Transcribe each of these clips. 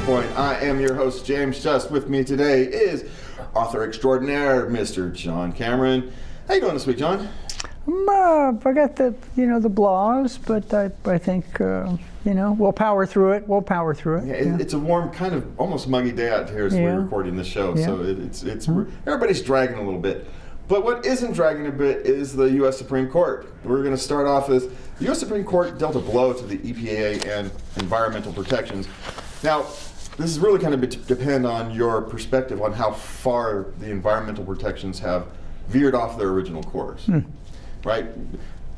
Counterpoint. I am your host, James Just. With me today is author extraordinaire, Mr. John Cameron. How you doing this week, John? I got the blahs, but I think we'll power through it. Yeah, it's a warm, kind of almost muggy day out here as we're recording this show, so it's everybody's dragging a little bit. But what isn't dragging a bit is the U.S. Supreme Court. We're going to start off as the U.S. Supreme Court dealt a blow to the EPA and environmental protections. Now, this is really kind of depend on your perspective on how far the environmental protections have veered off their original course, right?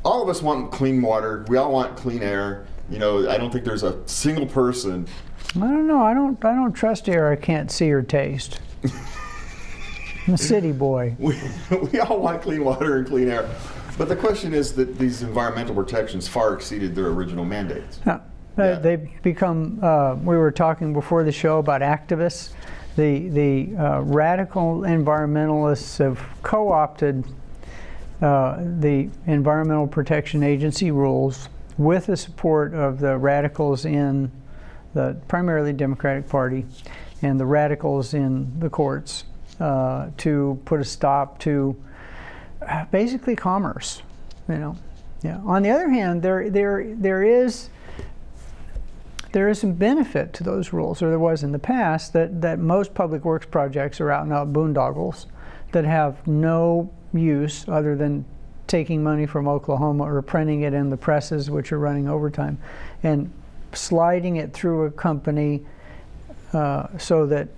All of us want clean water. We all want clean air. I don't think there's a single person. I don't know. I don't trust air I can't see or taste. I'm a city boy. We all want clean water and clean air. But the question is that these environmental protections far exceeded their original mandates. They've become, we were talking before the show about activists. The radical environmentalists have co-opted the Environmental Protection Agency rules with the support of the radicals in the primarily Democratic Party and the radicals in the courts to put a stop to basically commerce. On the other hand, there is some benefit to those rules, or there was in the past, that most public works projects are out and out boondoggles that have no use other than taking money from Oklahoma or printing it in the presses, which are running overtime, and sliding it through a company so that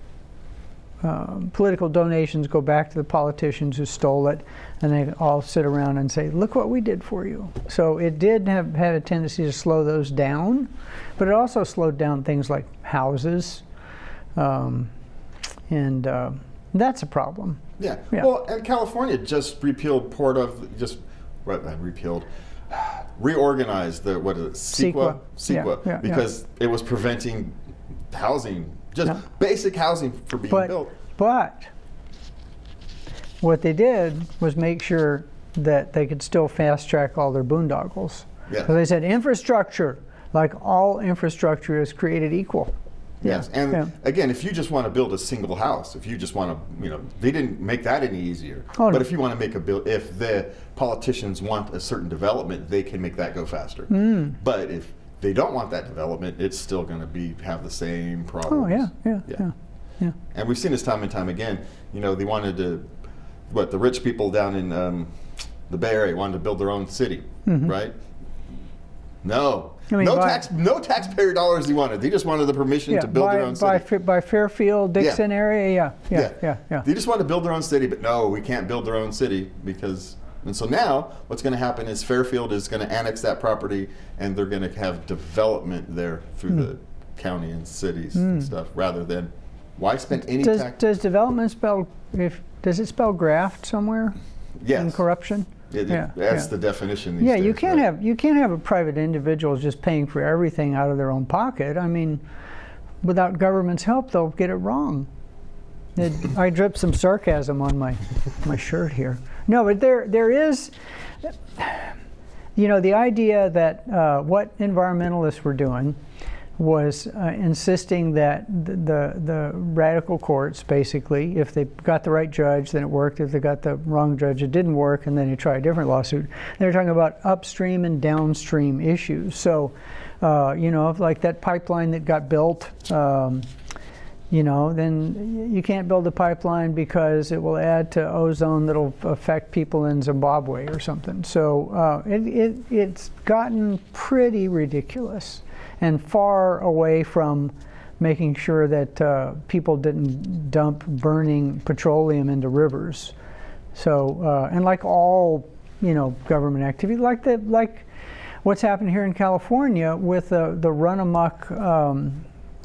political donations go back to the politicians who stole it, and they all sit around and say, look what we did for you. So it did have a tendency to slow those down, but it also slowed down things like houses, and that's a problem. Yeah. Well, and California just repealed reorganized the, what is it, CEQA, because it was preventing housing, basic housing for being built. But what they did was make sure that they could still fast track all their boondoggles. Yes. So they said infrastructure, like all infrastructure is created equal. Yes, and again, if you just want to build a single house, if you just want to, they didn't make that any easier. But if you want to make if the politicians want a certain development, they can make that go faster. But if they don't want that development, it's still going to have the same problems. Yeah. And we've seen this time and time again. They wanted to, the rich people down in the Bay Area wanted to build their own city, right? No. No taxpayer dollars they wanted. They just wanted the permission to build their own city. By Fairfield, Dixon area, They just wanted to build their own city, but no, we can't build their own city because... And so now what's going to happen is Fairfield is going to annex that property, and they're going to have development there through the county and cities and stuff, rather than why spend any tax... Does development does it spell graft somewhere? Yes. In corruption? That's the definition these days. You can't have a private individual just paying for everything out of their own pocket. I mean, without government's help, they'll get it wrong. I dripped some sarcasm on my shirt here. No, but there is, the idea that what environmentalists were doing was insisting that the radical courts, basically, if they got the right judge, then it worked. If they got the wrong judge, it didn't work, and then you try a different lawsuit. They were talking about upstream and downstream issues. So, like that pipeline that got built, then you can't build a pipeline because it will add to ozone that'll affect people in Zimbabwe or something. So it's gotten pretty ridiculous and far away from making sure that people didn't dump burning petroleum into rivers. So and like all government activity, like what's happened here in California with the run amok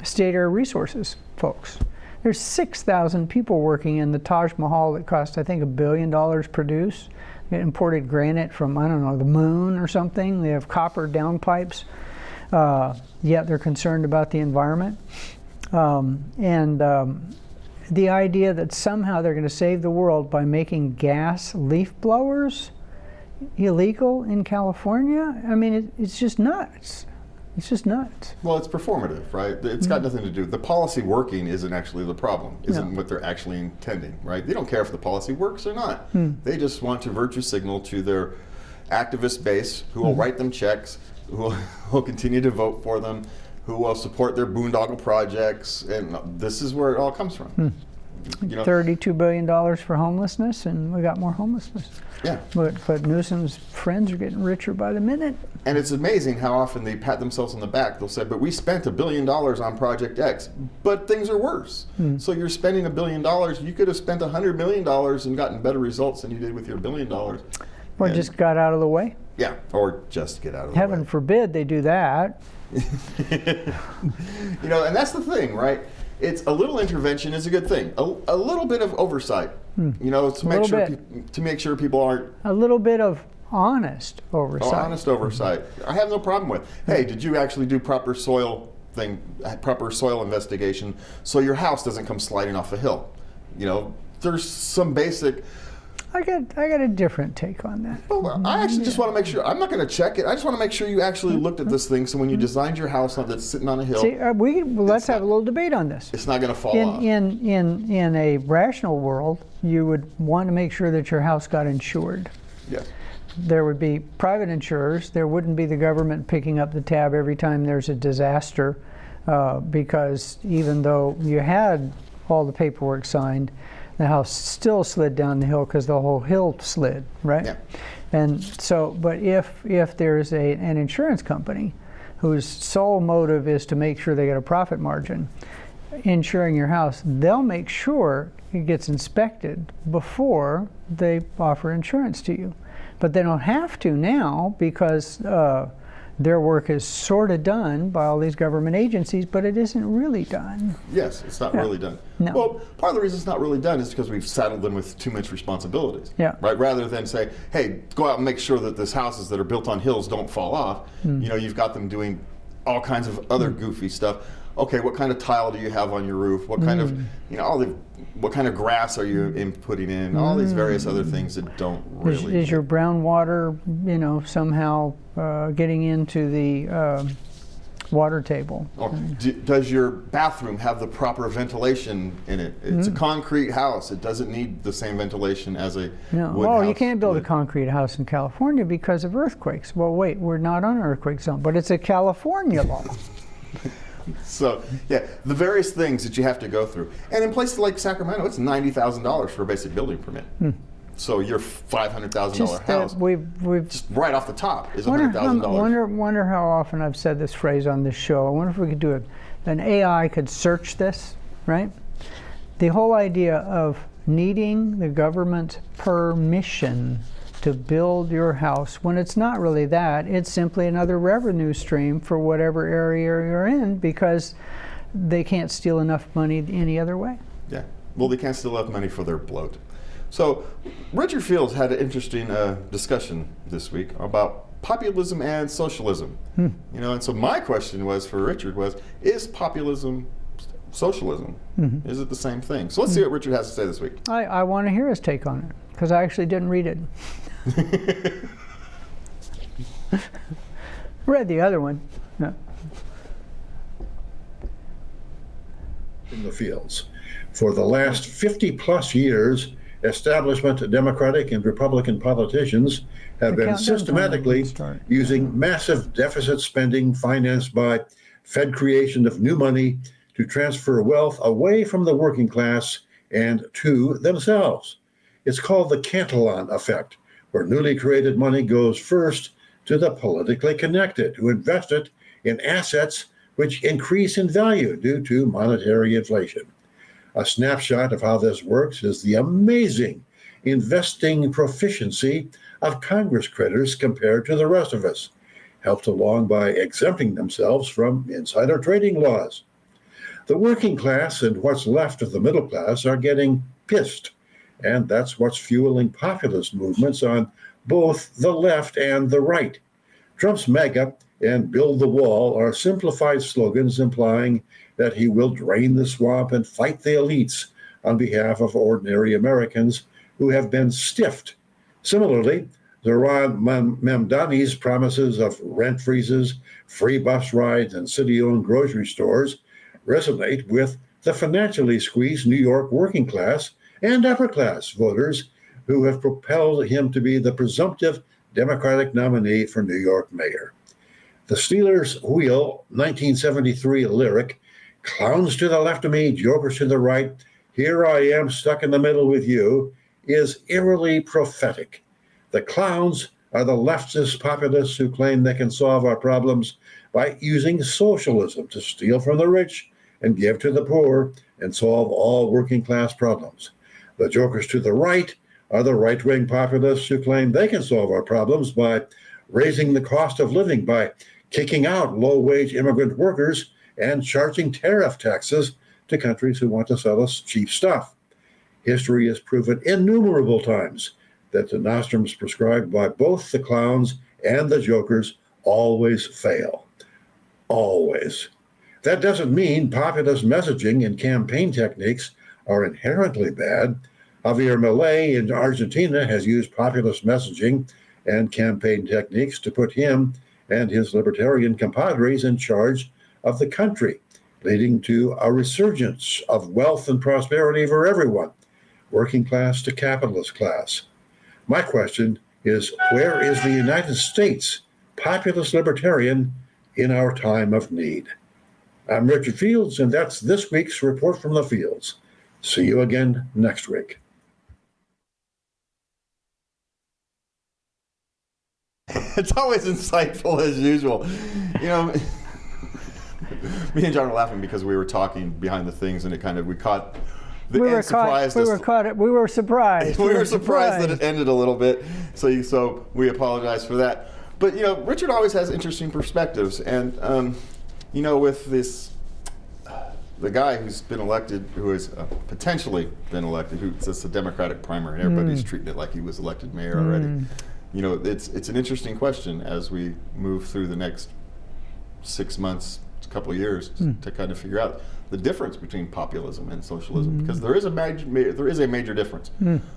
state air resources folks. There's 6,000 people working in the Taj Mahal that cost, I think, $1 billion produce. They imported granite from, I don't know, the moon or something. They have copper downpipes, yet they're concerned about the environment. The idea that somehow they're going to save the world by making gas leaf blowers illegal in California, I mean, it's just nuts. It's just nuts. Well, it's performative, right? It's got nothing to do. The policy working isn't actually the problem, isn't what they're actually intending, right? They don't care if the policy works or not. They just want to virtue signal to their activist base who will write them checks, who will continue to vote for them, who will support their boondoggle projects, and this is where it all comes from. You know, $32 billion for homelessness, and we got more homelessness. Yeah. But Newsom's friends are getting richer by the minute. And it's amazing how often they pat themselves on the back. They'll say, but we spent $1 billion on Project X, but things are worse. So you're spending $1 billion. You could have spent $100 million and gotten better results than you did with your $1 billion. Or just got out of the way. Yeah, or just get out of the way. Heaven forbid they do that. You know, and that's the thing, right? It's a little intervention is a good thing. A little bit of oversight, you know, to make sure people aren't. A little bit of honest oversight. Honest oversight. I have no problem with. Hey, did you actually do proper soil investigation so your house doesn't come sliding off a hill? You know, there's some basic. I got a different take on that. Well, I actually just want to make sure. I'm not going to check it. I just want to make sure you actually looked at this thing. So when you designed your house that's sitting on a hill, see, let's have a little debate on this. It's not going to fall off. In a rational world, you would want to make sure that your house got insured. Yes. There would be private insurers. There wouldn't be the government picking up the tab every time there's a disaster, because even though you had all the paperwork signed, the house still slid down the hill because the whole hill slid, right? Yeah. And so, but if there's an insurance company whose sole motive is to make sure they get a profit margin, insuring your house, they'll make sure it gets inspected before they offer insurance to you. But they don't have to now because their work is sort of done by all these government agencies, but it isn't really done. Yes, it's not really done. No. Well, part of the reason it's not really done is because we've saddled them with too much responsibilities. Yeah. Right? Rather than say, hey, go out and make sure that these houses that are built on hills don't fall off. You know, you've got them doing all kinds of other goofy stuff. Okay, what kind of tile do you have on your roof? What kind of, you know, what kind of grass are you putting in? All these various other things that don't really. Is your brown water, you know, somehow getting into the water table? Or does your bathroom have the proper ventilation in it? It's a concrete house. It doesn't need the same ventilation as a wood house. You can't build a concrete house in California because of earthquakes. Well, wait, we're not on an earthquake zone, but it's a California law. So, yeah, the various things that you have to go through. And in places like Sacramento, it's $90,000 for a basic building permit. So your $500,000 house, we've just right off the top, is $100,000. Wonder how often I've said this phrase on this show. I wonder if we could do it. An AI could search this, right? The whole idea of needing the government's permission to build your house, when it's not really that, it's simply another revenue stream for whatever area you're in, because they can't steal enough money any other way. Yeah, well, they can't steal enough money for their bloat. So Richard Fields had an interesting discussion this week about populism and socialism. You know, and so my question was for Richard was, is populism socialism? Is it the same thing? So let's see what Richard has to say this week. I want to hear his take on it, because I actually didn't read it. Read the other one. No. In the fields. For the last 50 plus years, establishment Democratic and Republican politicians have been systematically using massive deficit spending financed by Fed creation of new money to transfer wealth away from the working class and to themselves. It's called the Cantillon effect, where newly created money goes first to the politically connected, who invest it in assets which increase in value due to monetary inflation. A snapshot of how this works is the amazing investing proficiency of Congress critters compared to the rest of us, helped along by exempting themselves from insider trading laws. The working class and what's left of the middle class are getting pissed, and that's what's fueling populist movements on both the left and the right. Trump's MAGA and Build the Wall are simplified slogans implying that he will drain the swamp and fight the elites on behalf of ordinary Americans who have been stiffed. Similarly, Zoran Mamdani's promises of rent freezes, free bus rides, and city-owned grocery stores resonate with the financially squeezed New York working class and upper class voters who have propelled him to be the presumptive Democratic nominee for New York mayor. The Steelers' Wheel 1973 lyric, "Clowns to the left of me, jokers to the right, here I am stuck in the middle with you," is eerily prophetic. The clowns are the leftist populists who claim they can solve our problems by using socialism to steal from the rich and give to the poor and solve all working class problems. The jokers to the right are the right-wing populists who claim they can solve our problems by raising the cost of living, by kicking out low-wage immigrant workers and charging tariff taxes to countries who want to sell us cheap stuff. History has proven innumerable times that the nostrums prescribed by both the clowns and the jokers always fail. Always. That doesn't mean populist messaging and campaign techniques are inherently bad. Javier Milei in Argentina has used populist messaging and campaign techniques to put him and his libertarian compadres in charge of the country, leading to a resurgence of wealth and prosperity for everyone, working class to capitalist class. My question is, where is the United States populist libertarian in our time of need? I'm Richard Fields, and that's this week's Report from the Fields. See you again next week. It's always insightful as usual. You know, me and John were laughing because we were talking behind the things, and we caught. We were surprised that it ended a little bit. So we apologize for that. But you know, Richard always has interesting perspectives, and you know, with this, the guy who's been elected, who has potentially been elected, who's just a Democratic primary, and everybody's treating it like he was elected mayor already. You know, it's an interesting question as we move through the next 6 months, a couple of years, to kind of figure out the difference between populism and socialism, because there is a major difference.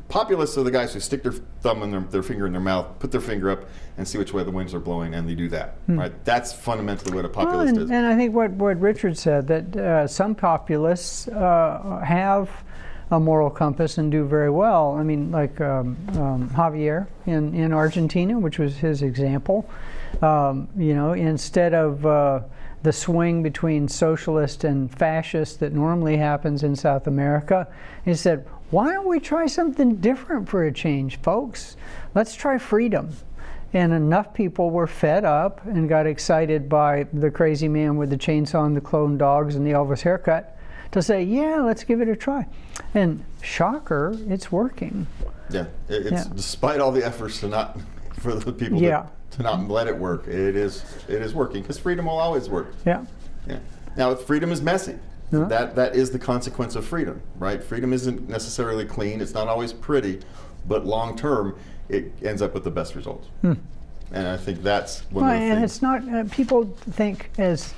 Populists are the guys who stick their thumb and their finger in their mouth, put their finger up, and see which way the winds are blowing, and they do that. Right? That's fundamentally what a populist is. And I think what Richard said, that some populists have a moral compass and do very well. I mean, like Javier in Argentina, which was his example. You know, instead of the swing between socialist and fascist that normally happens in South America, he said, why don't we try something different for a change, folks? Let's try freedom. And enough people were fed up and got excited by the crazy man with the chainsaw and the clone dogs and the Elvis haircut to say, yeah, let's give it a try. And shocker, it's working. Yeah, it's despite all the efforts for the people to not let it work, it is working, because freedom will always work. Yeah. Now, freedom is messy. That is the consequence of freedom, right? Freedom isn't necessarily clean. It's not always pretty, but long term, it ends up with the best results. And I think that's one of the things. And it's not. People think, as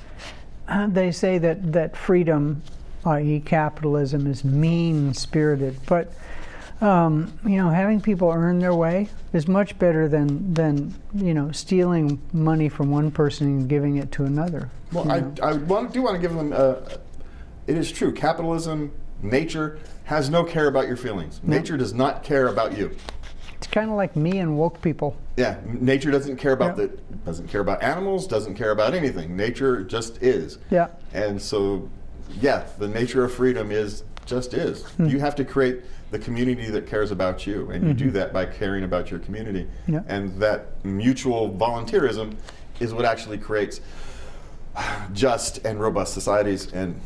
they say, that freedom, i.e., capitalism, is mean-spirited, but you know, having people earn their way is much better than you know, stealing money from one person and giving it to another. Well, I do want to give them. It is true. Capitalism, nature has no care about your feelings. Nature does not care about you. It's kind of like me and woke people. Yeah, nature doesn't care about doesn't care about animals. Doesn't care about anything. Nature just is. Yeah. And so, yeah, the nature of freedom is just is. You have to create the community that cares about you, and you do that by caring about your community. And that mutual volunteerism is what actually creates just and robust societies, and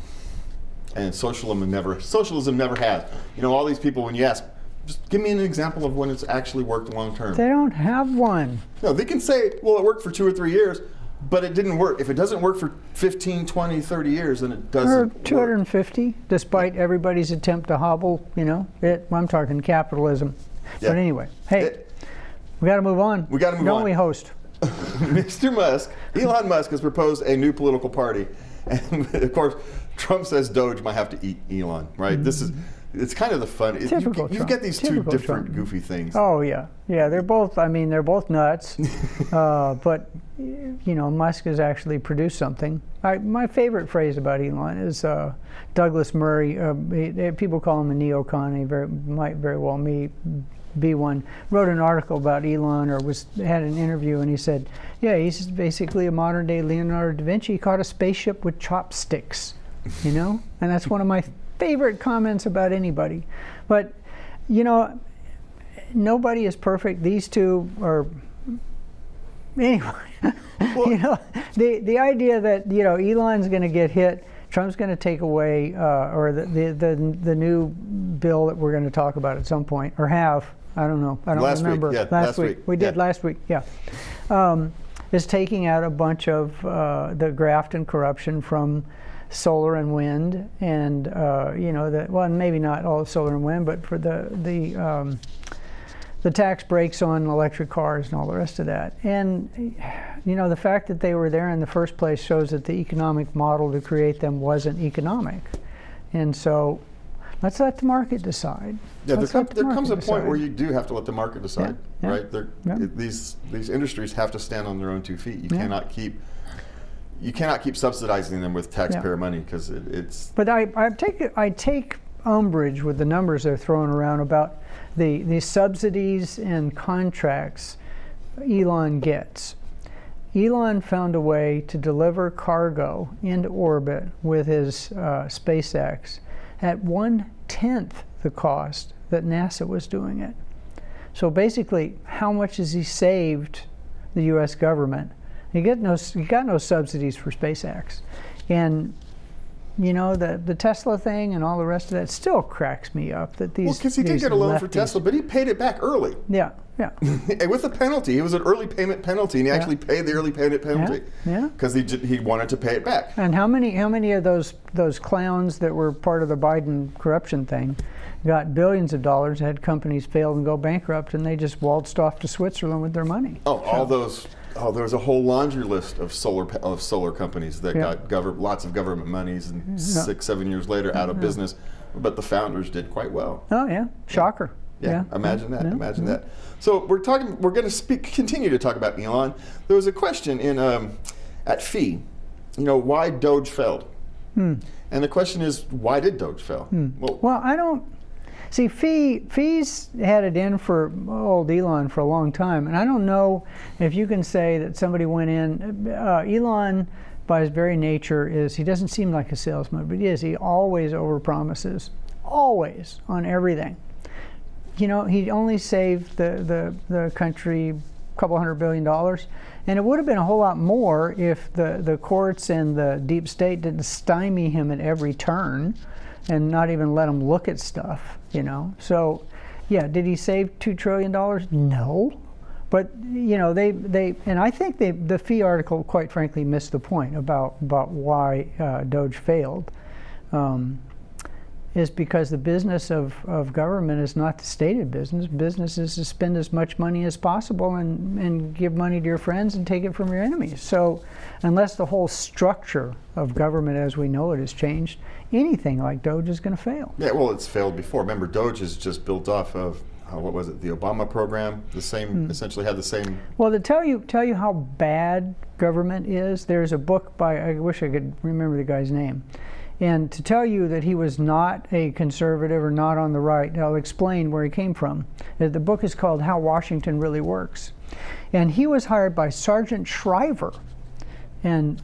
socialism never has. You know, all these people, when you ask, just give me an example of when it's actually worked long term. They don't have one. No, they can say, well, it worked for 2 or 3 years, but it didn't work. If it doesn't work for 15, 20, 30 years, then it doesn't Or 250, work. Despite everybody's attempt to hobble, you know, I'm talking capitalism. Yeah. But anyway, hey, we got to move on. We got to move on. Don't we, host? Mr. Musk, Elon Musk has proposed a new political party. And of course, Trump says DOGE might have to eat Elon, right? This is, it's kind of the fun. You get these two different goofy things. Oh yeah, they're both. I mean, they're both nuts. But Musk has actually produced something. My favorite phrase about Elon is Douglas Murray. People call him a neocon. He might very well be one. Wrote an article about Elon, or had an interview, and he said, "Yeah, he's basically a modern day Leonardo da Vinci. He caught a spaceship with chopsticks." And that's one of my favorite comments about anybody. But nobody is perfect. These two are. Anyway, well, the idea that Elon's going to get hit, Trump's going to take away, or the new bill that we're going to talk about at some point, or have. I don't know. I don't remember. Last week. We did last week. Yeah. Is taking out a bunch of the graft and corruption from solar and wind, and well, maybe not all of solar and wind, but for the tax breaks on electric cars and all the rest of that. And the fact that they were there in the first place shows that the economic model to create them wasn't economic. And so let's let the market decide. Yeah, there comes a point where you do have to let the market decide, right? These industries have to stand on their own 2 feet. You cannot keep subsidizing them with taxpayer money, because it's. But I take umbrage with the numbers they're throwing around about the subsidies and contracts Elon gets. Elon found a way to deliver cargo into orbit with his SpaceX at 1/10 the cost that NASA was doing it. So basically, how much has he saved the U.S. government? He got no subsidies for SpaceX, and the Tesla thing and all the rest of that still cracks me up. That these because he did get a loan for Tesla, but he paid it back early. Yeah. With a penalty. It was an early payment penalty, and he actually paid the early payment penalty. Yeah. Because he wanted to pay it back. And how many of those clowns that were part of the Biden corruption thing got billions of dollars, had companies fail and go bankrupt, and they just waltzed off to Switzerland with their money? All those. Oh, there was a whole laundry list of solar companies that got lots of government monies, and 6-7 years later out of business. But the founders did quite well. Oh yeah, shocker. Yeah. Imagine that. Imagine that. So we're going to continue to talk about Elon. There was a question at FEE, why DOGE failed, and the question is, why did DOGE fail? Well, I don't. See, FEE's had it in for old Elon for a long time, and I don't know if you can say that somebody went in. Elon, by his very nature, he doesn't seem like a salesman, but he is. He always overpromises, always, on everything. He only saved the country a couple $100 billion, and it would have been a whole lot more if the courts and the deep state didn't stymie him at every turn and not even let him look at stuff, So, yeah, did he save $2 trillion? No. But, they and I think the FEE article, quite frankly, missed the point about why DOGE failed. Is because the business of government is not the stated business. Business is to spend as much money as possible and give money to your friends and take it from your enemies. So unless the whole structure of government as we know it has changed, anything like DOGE is going to fail. Yeah, well, it's failed before. Remember, DOGE is just built off of, what was it, the Obama program? The same, essentially had the same. Well, to tell you how bad government is, there's a book by, I wish I could remember the guy's name. And to tell you that he was not a conservative or not on the right, I'll explain where he came from. The book is called How Washington Really Works. And he was hired by Sergeant Shriver. And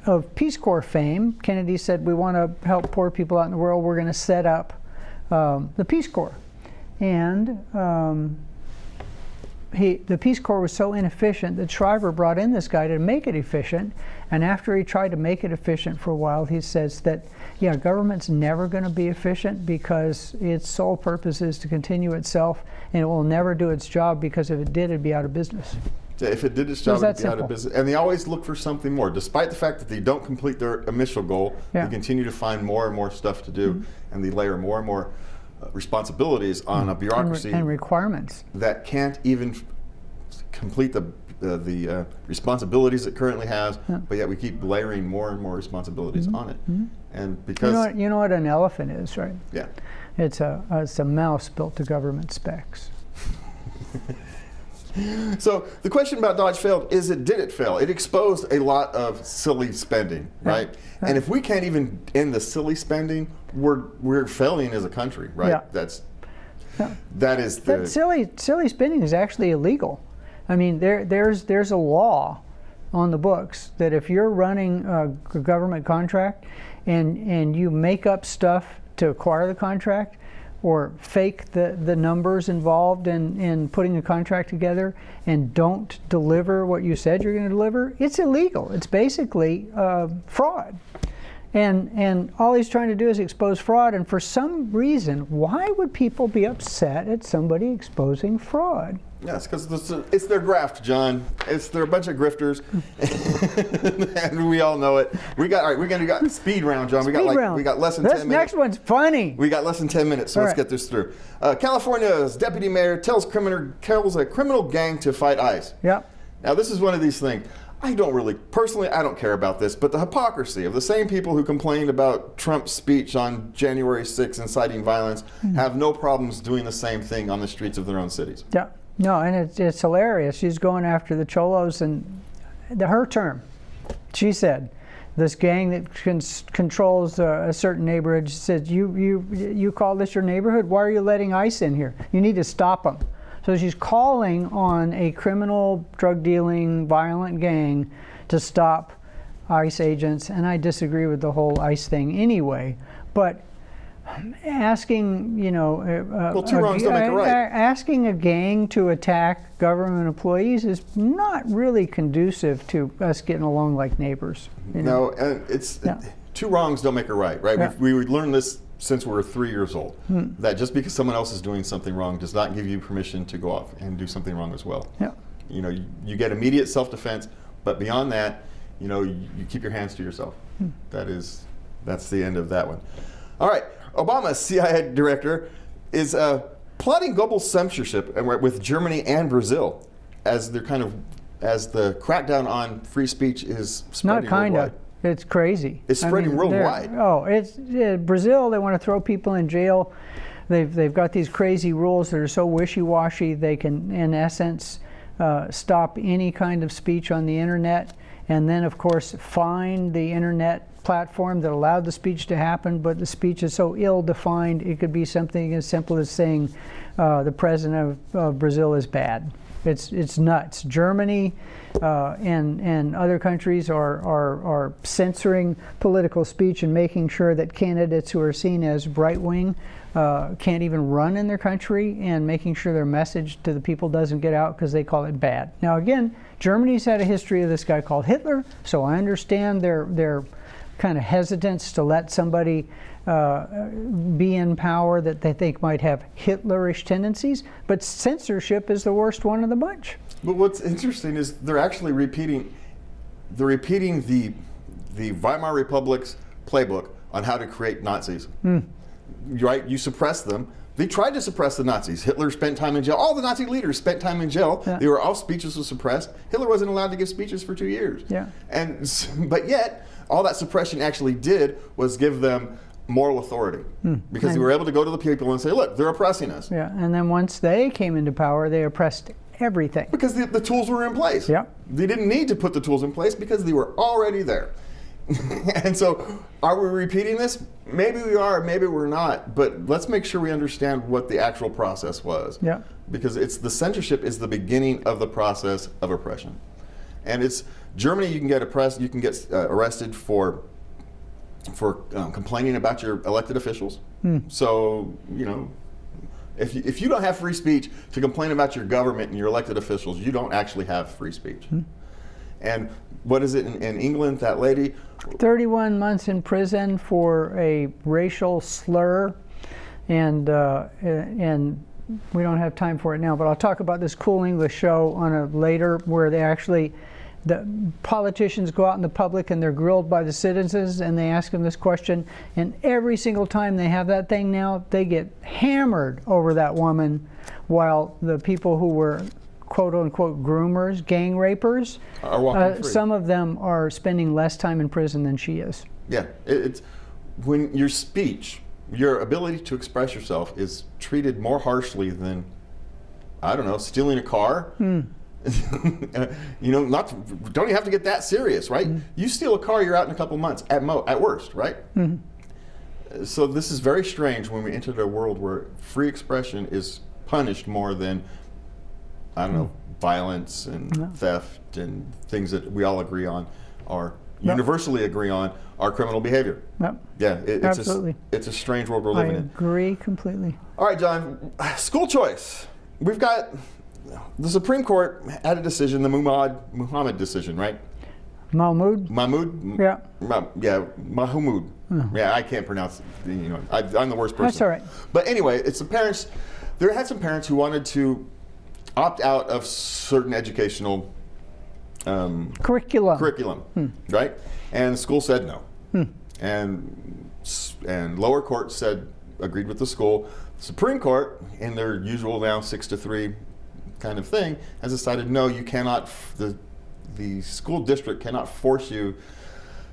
of Peace Corps fame, Kennedy said, we want to help poor people out in the world. We're going to set up the Peace Corps. And the Peace Corps was so inefficient that Shriver brought in this guy to make it efficient. And after he tried to make it efficient for a while, he says that, government's never going to be efficient because its sole purpose is to continue itself, and it will never do its job, because if it did, it'd be out of business. Yeah, if it did its job, it'd be out of business. And they always look for something more. Despite the fact that they don't complete their initial goal, they continue to find more and more stuff to do, and they layer more and more responsibilities on a bureaucracy and requirements that can't even complete the responsibilities it currently has, but yet we keep layering more and more responsibilities on it. And because you know what an elephant is, right? Yeah, it's a mouse built to government specs. So the question about DOGE failed is did it fail? It exposed a lot of silly spending, right? And if we can't even end the silly spending, we're failing as a country, right? Yeah. That is the That silly spending is actually illegal. I mean, there's a law on the books that if you're running a government contract and you make up stuff to acquire the contract, or fake the numbers involved in putting a contract together and don't deliver what you said you're going to deliver, it's illegal. It's basically fraud. And all he's trying to do is expose fraud. And for some reason, why would people be upset at somebody exposing fraud? Yes, because it's their graft, John. They're a bunch of grifters, and we all know it. We're going to speed round, John. We got less than 10 minutes. This next one's funny. We got less than 10 minutes, so let's get this through. California's deputy mayor tells a criminal gang to fight ICE. Yep. Now, this is one of these things. I don't care about this, but the hypocrisy of the same people who complained about Trump's speech on January 6th inciting violence have no problems doing the same thing on the streets of their own cities. Yeah. No, and it's hilarious. She's going after the cholos, and her term, she said, this gang that controls a certain neighborhood, she said, you call this your neighborhood? Why are you letting ICE in here? You need to stop them. So she's calling on a criminal, drug-dealing, violent gang to stop ICE agents, and I disagree with the whole ICE thing anyway. But asking, two wrongs don't make a right. Asking a gang to attack government employees is not really conducive to us getting along like neighbors. No, and two wrongs don't make a right, right? Yeah. We learned this since we were 3 years old, that just because someone else is doing something wrong does not give you permission to go off and do something wrong as well. Yeah. You get immediate self-defense, but beyond that, you keep your hands to yourself. That's the end of that one. All right, Obama's CIA director is plotting global censorship with Germany and Brazil as the crackdown on free speech is spreading worldwide. It's crazy. It's spreading worldwide. It's Brazil. They want to throw people in jail. They've got these crazy rules that are so wishy-washy. They can, in essence, stop any kind of speech on the internet, and then, of course, fine the internet platform that allowed the speech to happen. But the speech is so ill-defined. It could be something as simple as saying the president of Brazil is bad. It's nuts. Germany and other countries are censoring political speech and making sure that candidates who are seen as right-wing can't even run in their country, and making sure their message to the people doesn't get out because they call it bad. Now again, Germany's had a history of this guy called Hitler, so I understand their kind of hesitance to let somebody be in power that they think might have Hitlerish tendencies, but censorship is the worst one of the bunch. But what's interesting is they're actually repeating the Weimar Republic's playbook on how to create Nazis. Right? You suppress them. They tried to suppress the Nazis. Hitler spent time in jail. All the Nazi leaders spent time in jail. Yeah. All speeches were suppressed. Hitler wasn't allowed to give speeches for 2 years. Yeah. But yet, all that suppression actually did was give them moral authority, because they were able to go to the people and say, look, they're oppressing us. Yeah, and then once they came into power, they oppressed everything. Because the tools were in place. Yeah. They didn't need to put the tools in place because they were already there. And so, are we repeating this? Maybe we are, maybe we're not, but let's make sure we understand what the actual process was. Yeah. Because the censorship is the beginning of the process of oppression. And Germany, you can get arrested for complaining about your elected officials. So, if you don't have free speech to complain about your government and your elected officials, you don't actually have free speech. And what is it in England, that lady? 31 months in prison for a racial slur, and we don't have time for it now, but I'll talk about this cool English show on a later, where the politicians go out in the public and they're grilled by the citizens and they ask them this question, and every single time they have that thing now, they get hammered over that woman, while the people who were quote-unquote groomers, gang rapers, are walking free. Some of them are spending less time in prison than she is. Yeah, it's when your speech, your ability to express yourself is treated more harshly than, I don't know, stealing a car. You know, don't you have to get that serious, right? You steal a car, you're out in a couple months at worst, right? So this is very strange when we entered a world where free expression is punished more than, I don't know, violence and theft and things that we all agree on are universally agree on are criminal behavior. Yeah, absolutely. It's a strange world we're living in. I agree completely. All right, John, school choice. We've got the Supreme Court had a decision, the Muhammad decision, right? Mahmoud? Yeah. Mahmoud. Yeah, I can't pronounce it. You know, I'm the worst person. That's all right. But anyway, it's the parents. There had some parents who wanted to opt out of certain educational curriculum, right? And the school said no. And lower court agreed with the school. Supreme Court, in their usual now 6-3 kind of thing, has decided no, you cannot. The school district cannot force you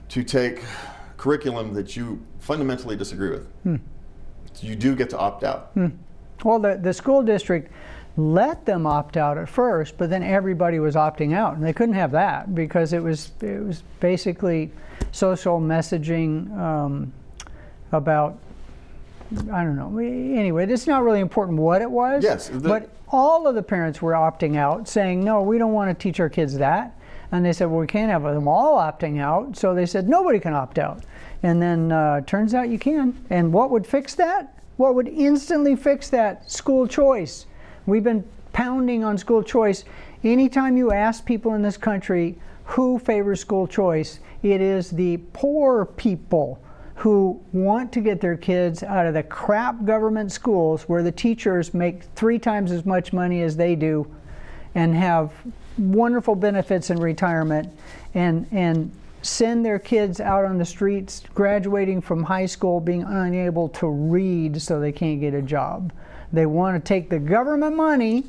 to take curriculum that you fundamentally disagree with. You do get to opt out. Well, the school district let them opt out at first, but then everybody was opting out, and they couldn't have that because it was basically social messaging about, I don't know. Anyway, it's not really important what it was. Yes, but all of the parents were opting out, saying, no, we don't want to teach our kids that. And they said, well, we can't have them all opting out. So they said, nobody can opt out. And then turns out you can. And what would fix that? What would instantly fix that? School choice. We've been pounding on school choice. Anytime you ask people in this country who favors school choice, it is the poor people who want to get their kids out of the crap government schools where the teachers make 3 times as much money as they do and have wonderful benefits in retirement, and send their kids out on the streets graduating from high school being unable to read so they can't get a job. They want to take the government money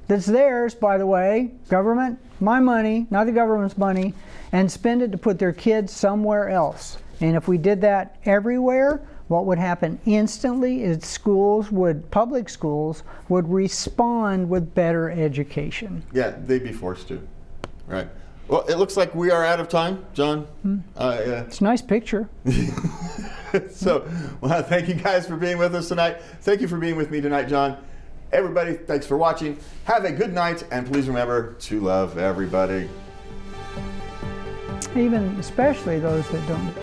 that's theirs, by the way, government, my money, not the government's money, and spend it to put their kids somewhere else. And if we did that everywhere, what would happen instantly is public schools would respond with better education. Yeah, they'd be forced to, right? Well, it looks like we are out of time, John. It's a nice picture. So, well, thank you guys for being with us tonight. Thank you for being with me tonight, John. Everybody, thanks for watching. Have a good night, and please remember to love everybody. Especially those that don't.